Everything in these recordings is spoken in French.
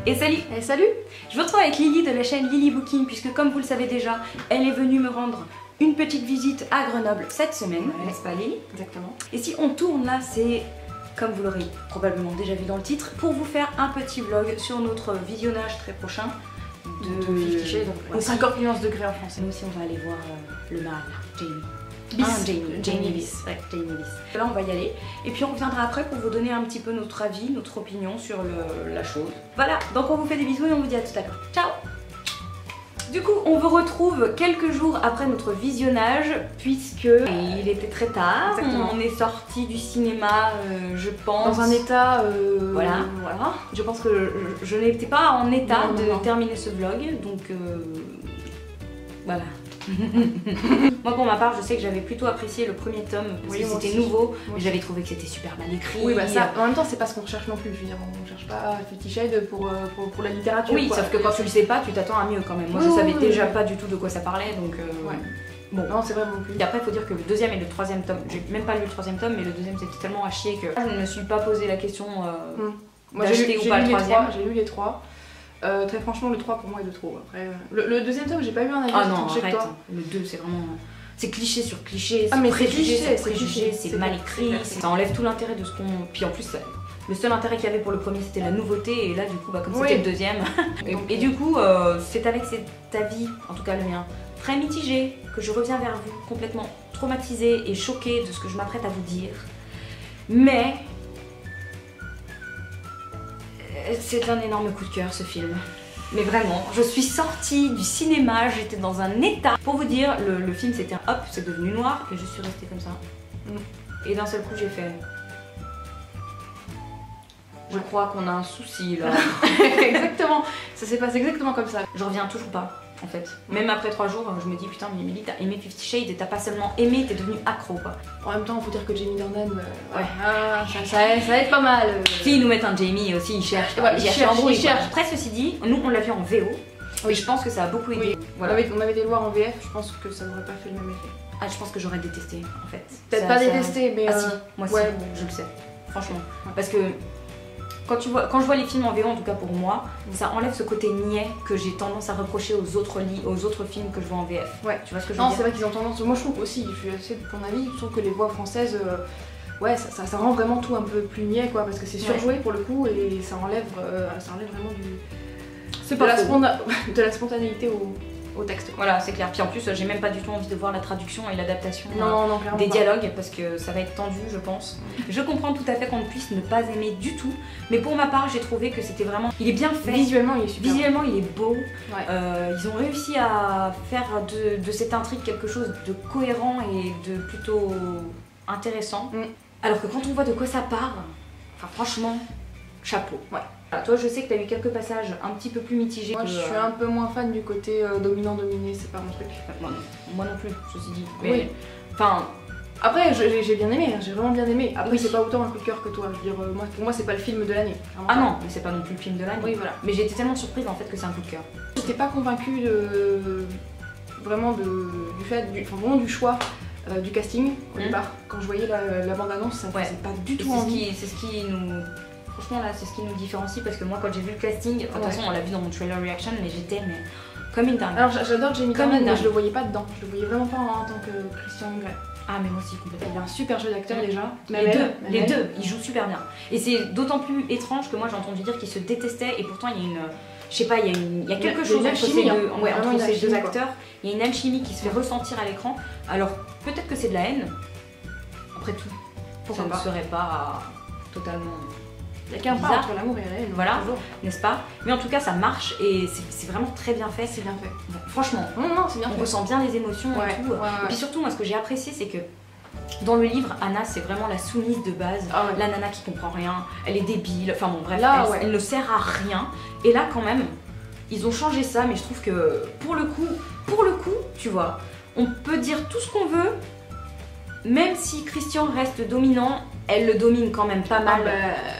Et salut! Et salut! Je vous retrouve avec Lily de la chaîne Lily Booking, puisque comme vous le savez déjà, elle est venue me rendre une petite visite à Grenoble cette semaine, n'est-ce pas Lily? Exactement. Et si on tourne là, c'est, comme vous l'aurez probablement déjà vu dans le titre, pour vous faire un petit vlog sur notre visionnage très prochain de 50 Shades, donc 50 nuances degrés en français. Nous aussi on va aller voir le mâle, Jamie. Jamie Bis. Ouais, Jamie Bis. Là on va y aller et puis on reviendra après pour vous donner un petit peu notre avis, notre opinion sur la chose. Voilà, donc on vous fait des bisous et on vous dit à tout à l'heure. Ciao! Du coup, on vous retrouve quelques jours après notre visionnage, puisque il était très tard. Exactement. On est sorti du cinéma, je pense. Dans un état. Voilà. Je pense que je n'étais pas en état non. terminer ce vlog, donc voilà. Moi pour ma part, je sais que j'avais plutôt apprécié le premier tome parce que c'était nouveau, mais j'avais trouvé que c'était super mal écrit. Oui, bah ça, en même temps, c'est pas ce qu'on recherche non plus. Je veux dire, on cherche pas 50 Shades pour la littérature. Oui, quoi. sauf que quand tu le sais pas, tu t'attends à mieux quand même. Moi, je savais déjà pas du tout de quoi ça parlait, donc. Bon. Non, c'est vrai non plus. Et après, il faut dire que le deuxième et le troisième tome, j'ai même pas lu le troisième tome, mais le deuxième c'était tellement à chier que je ne me suis pas posé la question d'acheter ou pas le troisième. J'ai lu les trois. Très franchement, le 3 pour moi est de trop. Après, le deuxième tome, j'ai pas eu un avis. Ah non, arrête. Le 2, c'est vraiment. C'est cliché sur cliché, c'est préjugé, c'est mal écrit. Ça enlève tout l'intérêt de ce qu'on. Puis en plus, le seul intérêt qu'il y avait pour le premier, c'était la nouveauté. Et là, du coup, comme c'était le deuxième. Et du coup, c'est avec cet avis, en tout cas le mien, très mitigé, que je reviens vers vous, complètement traumatisée et choquée de ce que je m'apprête à vous dire. Mais. C'est un énorme coup de cœur ce film. Mais vraiment, je suis sortie du cinéma, j'étais dans un état. Pour vous dire, le film c'était un hop, c'est devenu noir et je suis restée comme ça. Et d'un seul coup j'ai fait... Je crois qu'on a un souci là. Exactement, ça s'est passé exactement comme ça. Je reviens toujours pas. En fait, même après 3 jours, je me dis putain, mais Emily, t'as aimé 50 Shades et t'as pas seulement aimé, t'es devenue accro quoi. En même temps, faut dire que Jamie Dornan, ça aide pas mal. Si ils nous mettent un Jamie aussi, ils cherchent. Ils cherchent. Après, ceci dit, nous on l'a vu en VO. Oui, je pense que ça a beaucoup aidé. Oui. Voilà. On avait été le voir en VF, je pense que ça n'aurait pas fait le même effet. Ah, je pense que j'aurais détesté en fait. Peut-être pas détesté, mais. Ah si, moi ouais, si, je le sais. Franchement. Parce que. Quand je vois les films en VO, en tout cas pour moi, ça enlève ce côté niais que j'ai tendance à reprocher aux autres films que je vois en VF. Ouais. Tu vois ce que je veux dire? Non, c'est vrai qu'ils ont tendance. Moi, je trouve aussi, je suis assez de ton avis, je trouve que les voix françaises, ça rend vraiment tout un peu plus niais, quoi, parce que c'est surjoué pour le coup et ça enlève vraiment de la spontanéité au texte. Voilà, c'est clair. Puis en plus, j'ai même pas du tout envie de voir la traduction et l'adaptation des pas. dialogues parce que ça va être tendu, je pense. Je comprends tout à fait qu'on ne puisse ne pas aimer du tout, mais pour ma part, j'ai trouvé que c'était vraiment. Il est bien fait. Visuellement, il est super. Visuellement, il est beau. Ouais. Ils ont réussi à faire de cette intrigue quelque chose de cohérent et de plutôt intéressant. Alors que quand on voit de quoi ça part, enfin franchement, chapeau. Ouais. Alors, toi, je sais que tu as eu quelques passages un petit peu plus mitigés. Moi, je suis un peu moins fan du côté dominant-dominé, c'est pas mon truc. Moi non plus, ceci dit. Mais, oui. Enfin. Après, j'ai bien aimé, j'ai vraiment bien aimé. Après, c'est pas autant un coup de cœur que toi. Je veux dire, pour moi, c'est pas le film de l'année. Ah non, mais c'est pas non plus le film de l'année. Oui, voilà. Mais j'ai été tellement surprise en fait que c'est un coup de cœur. J'étais pas convaincue vraiment du choix du casting au départ. Quand je voyais la bande-annonce, ça faisait pas du tout envie. C'est ce qui nous... Franchement là, c'est ce qui nous différencie parce que moi quand j'ai vu le casting, de toute façon on l'a vu dans mon trailer reaction, mais j'étais comme une dingue. Alors j'adore Jamie Dornan, mais je le voyais pas dedans. Je le voyais vraiment pas en tant que Christian Grey. Ah mais moi aussi complètement. Il a un super jeu d'acteur déjà. Les deux, ils jouent super bien. Et c'est d'autant plus étrange que moi j'ai entendu dire qu'ils se détestaient et pourtant il y a une... Je sais pas, il y a quelque chose entre ces deux acteurs. Il y a une alchimie qui se fait ressentir à l'écran. Alors peut-être que c'est de la haine. Après tout, ça ne serait pas totalement... Il n'y a qu'un pas entre l'amour et la haine. Voilà, n'est-ce pas? Mais en tout cas ça marche et c'est vraiment très bien fait. C'est bien fait. Bon, franchement, c'est bien fait. On ressent bien les émotions et tout. Et puis surtout moi ce que j'ai apprécié c'est que dans le livre, Anna c'est vraiment la soumise de base, la nana qui comprend rien, elle est débile, enfin bon bref, elle ne sert à rien. Et là quand même, ils ont changé ça, mais je trouve que pour le coup, tu vois, on peut dire tout ce qu'on veut, même si Christian reste dominant, elle le domine quand même pas mal.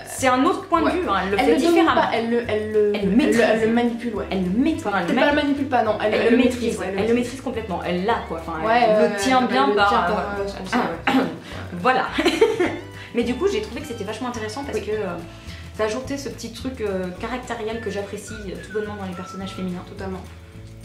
C'est un autre point de vue, hein. Elle le fait différemment. Elle le manipule, Elle le maîtrise. Elle le manipule pas, non. Elle le maîtrise. Elle le maîtrise complètement. Elle l'a quoi. Enfin, elle le tient bien par. Voilà. Mais du coup, j'ai trouvé que c'était vachement intéressant parce que Ça a ajouté ce petit truc caractériel que j'apprécie tout bonnement dans les personnages féminins. Totalement.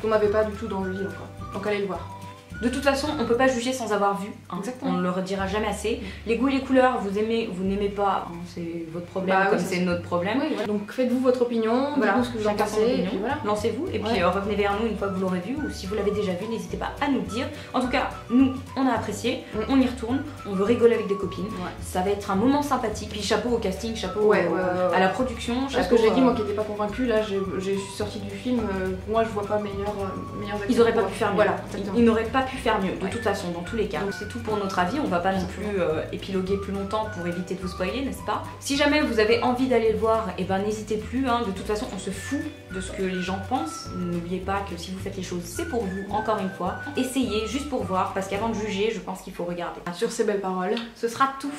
Qu'on n'avait pas du tout dans le livre, quoi. Donc allez le voir. De toute façon, on peut pas juger sans avoir vu, hein. On ne le redira jamais assez. Les goûts et les couleurs, vous aimez, vous n'aimez pas, hein, c'est votre problème, comme c'est notre problème. Oui, voilà. Donc faites-vous votre opinion, dites-nous ce que vous en pensez, et puis voilà. Lancez-vous, et puis revenez vers nous une fois que vous l'aurez vu, ou si vous l'avez déjà vu, n'hésitez pas à nous le dire. En tout cas, nous, on a apprécié, on y retourne, on veut rigoler avec des copines. Ça va être un moment sympathique, puis chapeau au casting, chapeau à la production. Parce que j'ai dit, moi qui n'étais pas convaincue, là, je suis sortie du film, moi je vois pas meilleurs acteurs. Ils auraient pas pu faire mieux. Voilà, ils n'auraient pas pu faire mieux, de toute façon, dans tous les cas. Donc c'est tout pour notre avis, on va pas non plus épiloguer plus longtemps pour éviter de vous spoiler, n'est-ce pas? Si jamais vous avez envie d'aller le voir, et ben n'hésitez plus, hein. De toute façon on se fout de ce que les gens pensent. N'oubliez pas que si vous faites les choses, c'est pour vous, encore une fois. Essayez juste pour voir, parce qu'avant de juger, je pense qu'il faut regarder. Sur ces belles paroles, ce sera tout.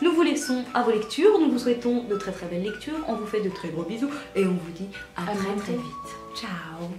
Nous vous laissons à vos lectures, nous vous souhaitons de très belles lectures, on vous fait de très gros bisous et on vous dit à très vite. Ciao.